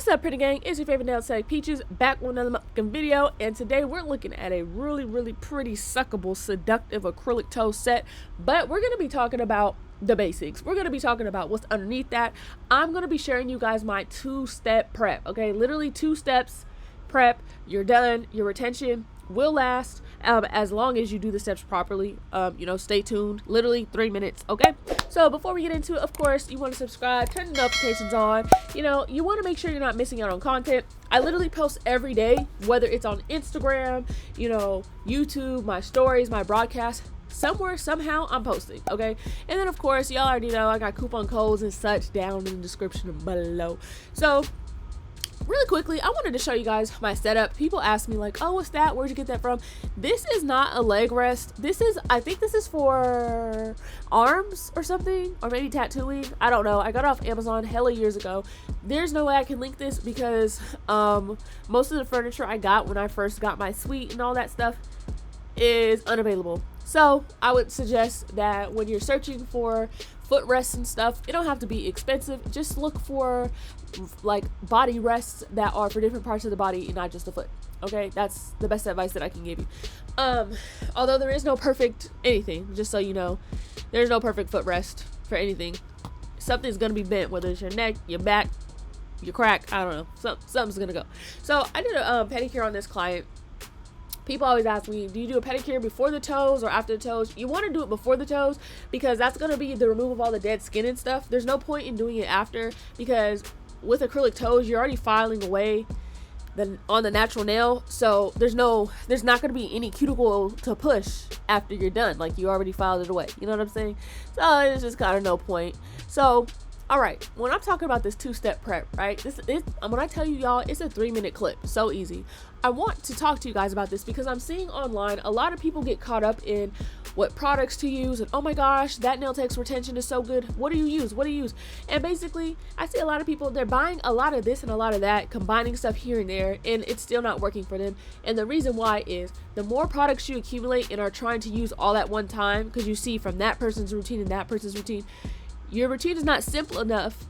What's up, pretty gang? It's your favorite nail tech Peaches, back with another motherfucking video, and today we're looking at a really pretty suckable, seductive acrylic toe set. But we're gonna be talking about the basics. We're gonna be talking about what's underneath that. I'm gonna be sharing you guys my two-step prep. Okay, literally 2 steps prep. You're done. Your retention will last as long as you do the steps properly. Stay tuned. Literally 3 minutes. Okay, so before we get into it, of course, you want to subscribe, turn the notifications on. You want to make sure you're not missing out on content. I literally post every day, whether it's on Instagram, YouTube, my stories, my broadcast. Somewhere, somehow, I'm posting. Okay, and then of course, y'all already know I got coupon codes and such down in the description below. So really quickly, I wanted to show you guys my setup. People ask me like, oh, what's that? Where'd you get that from? This is not a leg rest. I think this is for arms or something, or maybe tattooing. I don't know. I got it off Amazon hella years ago. There's no way I can link this because most of the furniture I got when I first got my suite and all that stuff is unavailable. So I would suggest that when you're searching for footrests and stuff, it don't have to be expensive. Just look for like body rests that are for different parts of the body and not just the foot. Okay, that's the best advice that I can give you. Although there is no perfect anything, just so you know, there's no perfect footrest for anything. Something's gonna be bent, whether it's your neck, your back, your crack, I don't know, something's gonna go. So I did a pedicure on this client. People always ask me, do you do a pedicure before the toes or after the toes? You want to do it before the toes because that's going to be the removal of all the dead skin and stuff. There's no point in doing it after, because with acrylic toes, you're already filing away on the natural nail. So there's not going to be any cuticle to push after you're done. Like, you already filed it away. You know what I'm saying? So it's just kind of no point. So all right, when I'm talking about this 2-step prep, right? When I tell you, y'all, it's a 3-minute clip. So easy. I want to talk to you guys about this because I'm seeing online a lot of people get caught up in what products to use and, oh my gosh, that nail tech's retention is so good. What do you use? What do you use? And basically, I see a lot of people, they're buying a lot of this and a lot of that, combining stuff here and there, and it's still not working for them. And the reason why is the more products you accumulate and are trying to use all at one time, because you see from that person's routine and that person's routine, your routine is not simple enough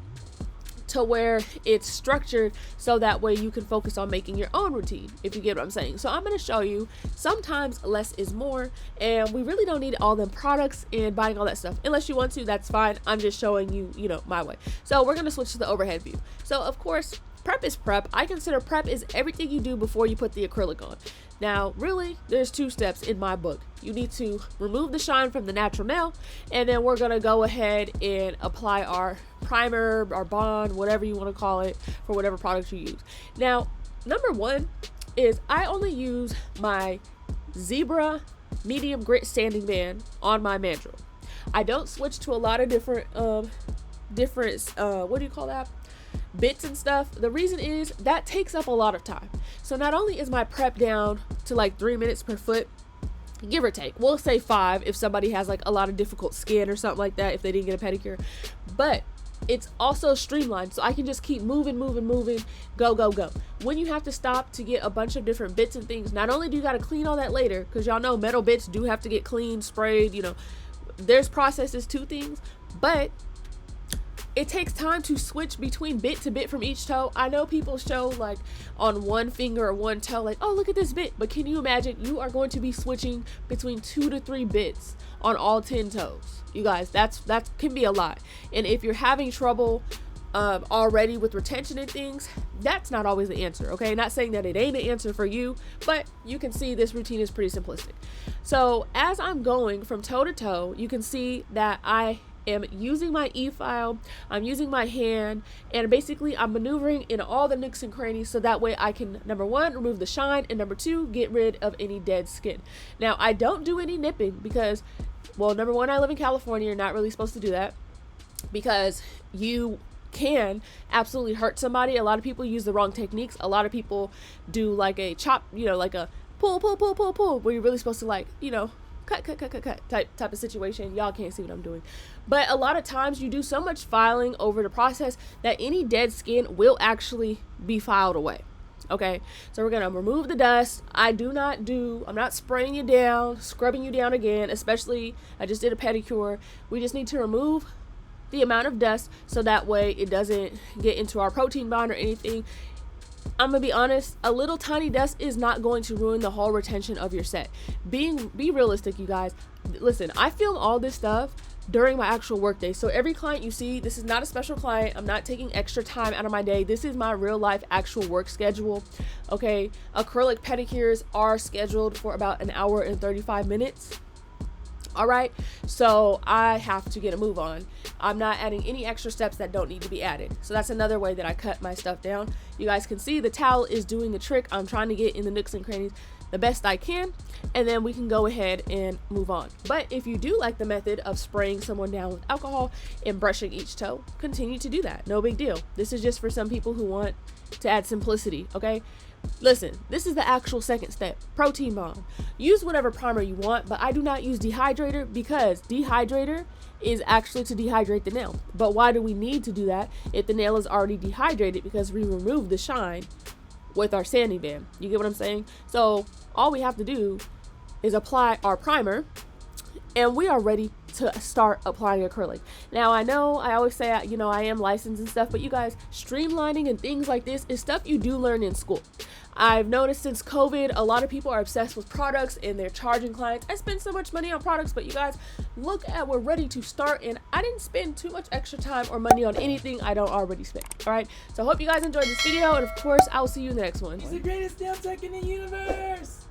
to where it's structured so that way you can focus on making your own routine, if you get what I'm saying. So I'm going to show you sometimes less is more, and we really don't need all them products and buying all that stuff. Unless you want to, that's fine. I'm just showing you, my way. So we're going to switch to the overhead view. So of course, prep is prep. I consider prep is everything you do before you put the acrylic on. Now, really, there's 2 steps in my book. You need to remove the shine from the natural nail, and then we're going to go ahead and apply our primer, our bond, whatever you want to call it, for whatever product you use. Now, number 1 is I only use my Zebra medium grit sanding band on my mandrel. I don't switch to a lot of different what do you call that? Bits and stuff. The reason is that takes up a lot of time. So not only is my prep down to like 3 minutes per foot, give or take, we'll say 5 if somebody has like a lot of difficult skin or something like that, if they didn't get a pedicure, but it's also streamlined, so I can just keep moving, go. When you have to stop to get a bunch of different bits and things, not only do you got to clean all that later, because y'all know metal bits do have to get cleaned, sprayed, there's processes to things, but it takes time to switch between bit to bit from each toe. I know people show like on one finger or one toe, like, oh, look at this bit. But can you imagine you are going to be switching between 2 to 3 bits on all 10 toes? You guys, that can be a lot. And if you're having trouble already with retention and things, that's not always the answer. Okay, not saying that it ain't an answer for you, but you can see this routine is pretty simplistic. So as I'm going from toe to toe, you can see that I am using my e-file, I'm using my hand, and basically I'm maneuvering in all the nooks and crannies so that way I can, number 1, remove the shine, and number 2, get rid of any dead skin. Now, I don't do any nipping because, well, number 1, I live in California. You're not really supposed to do that because you can absolutely hurt somebody. A lot of people use the wrong techniques. A lot of people do like a chop, like a pull, where you're really supposed to like, cut type of situation. Y'all can't see what I'm doing, but a lot of times you do so much filing over the process that any dead skin will actually be filed away. Okay, so we're gonna remove the dust. I'm not spraying you down, scrubbing you down again, especially I just did a pedicure. We just need to remove the amount of dust so that way it doesn't get into our protein bond or anything. I'm gonna be honest, a little tiny dust is not going to ruin the whole retention of your set. Be realistic, you guys. Listen, I film all this stuff during my actual work day. So every client you see, this is not a special client. I'm not taking extra time out of my day. This is my real life actual work schedule. Okay, acrylic pedicures are scheduled for about an hour and 35 minutes. All right, so I have to get a move on. I'm not adding any extra steps that don't need to be added. So that's another way that I cut my stuff down. You guys can see the towel is doing the trick. I'm trying to get in the nooks and crannies the best I can, and then we can go ahead and move on. But if you do like the method of spraying someone down with alcohol and brushing each toe, continue to do that. No big deal. This is just for some people who want to add simplicity, okay? Listen, this is the actual second step, protein bond. Use whatever primer you want, but I do not use dehydrator because dehydrator is actually to dehydrate the nail. But why do we need to do that if the nail is already dehydrated? Because we remove the shine with our sanding band. You get what I'm saying? So all we have to do is apply our primer and we are ready to start applying acrylic. Now, I know I always say, you know, I am licensed and stuff, but you guys, streamlining and things like this is stuff you do learn in school. I've noticed since COVID, a lot of people are obsessed with products and they're charging clients. I spend so much money on products, but you guys, look at, we're ready to start, and I didn't spend too much extra time or money on anything I don't already spend. All right, so I hope you guys enjoyed this video, and of course, I'll see you in the next one. He's the greatest nail tech in the universe!